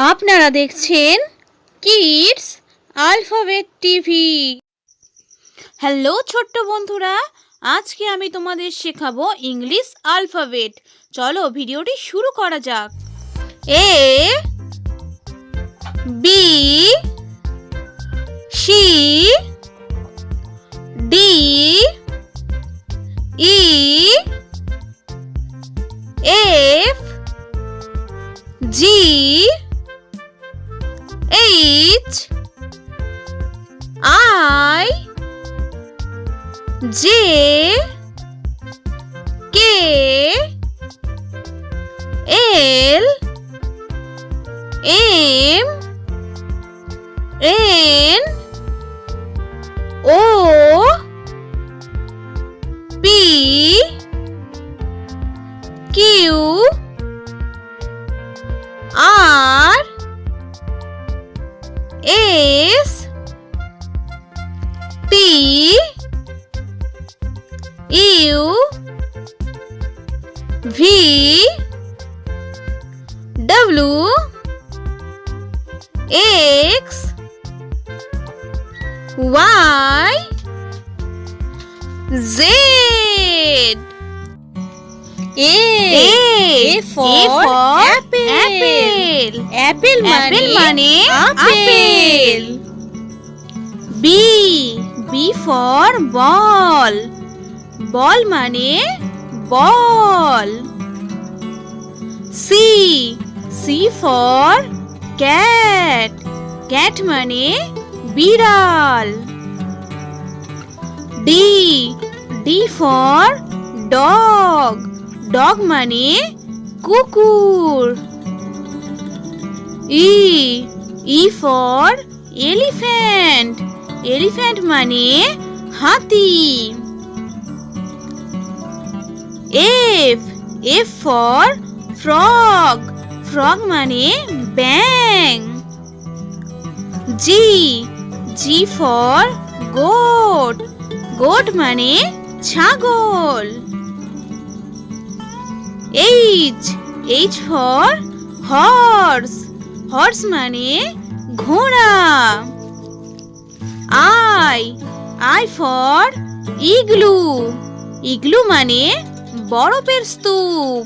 আপনারা দেখছেন kids alphabet TV. Hello ছোট্ট বন্ধুরা, আজকে আমি তোমাদের শেখাবো ইংলিশ আলফাবেট। চলো ভিডিওটি শুরু করা যাক। A B C D E F G H I J K L M N O P Q R S T U V W X Y Z। A for apple. Apple মানে apple. B for ball. Ball মানে বল। C for cat. Cat মানে বিড়াল। D for dog. Dog মানে কুকুর। E for elephant. Elephant মানে হাতি। F for frog. Frog মানে ব্যাঙ। G for goat. Goat মানে ছাগল। H for horse. Horse মানে ঘোড়া। I for igloo. Igloo মানে বরফের স্তূপ।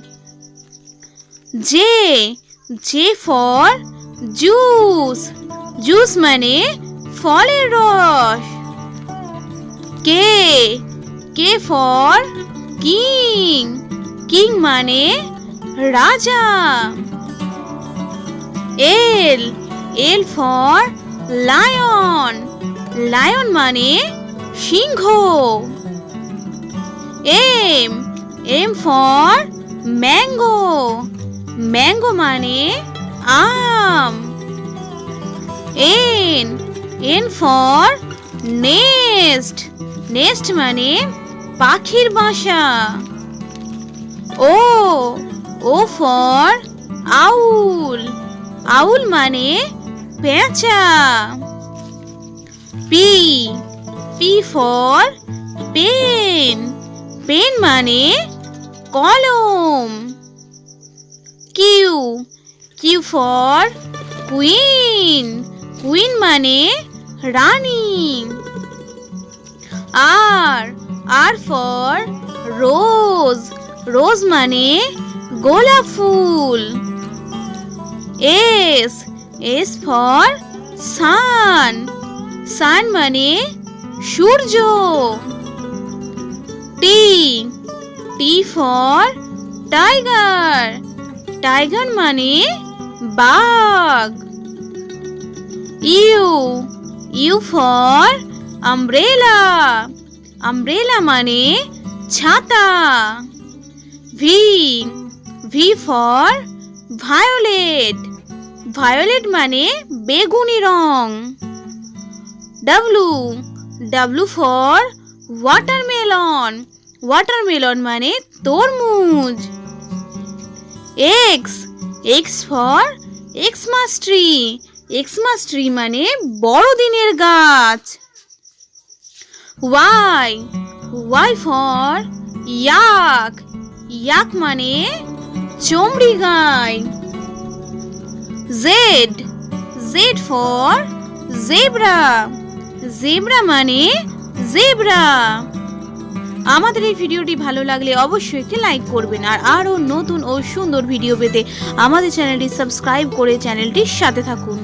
J for juice. Juice মানে ফলের রস। K for king. King মানে রাজা। L for lion. Lion মানে সিংহ। M for mango. Mango মানে আম। N for nest. Nest মানে পাখির বাসা। O for owl. Owl মানে পেঁচা। P for pen. Pen মানে কলম। Q for queen. Queen মানে রানী। R for rose. Rose মানে গোলাপ ফুল। S for sun. Sun মানে সূর্য। T for tiger. Tiger মানে বাঘ। U for umbrella. Umbrella মানে ছাতা। V for violet. Violet মানে বেগুনি রং। W for watermelon. Watermelon মানে তরমুজ। X for Xmas tree. Xmas tree মানে বড়দিনের গাছ। Y for yak. yak মানে চমড়ি গাই। Z Z for zebra zebra মানে জেব্রা। আমাদের এই ভিডিওটি ভালো লাগলে অবশ্যই একটি লাইক করবেন, আর আরও নতুন ও সুন্দর ভিডিও পেতে আমাদের চ্যানেলটি সাবস্ক্রাইব করে চ্যানেলটির সাথে থাকুন।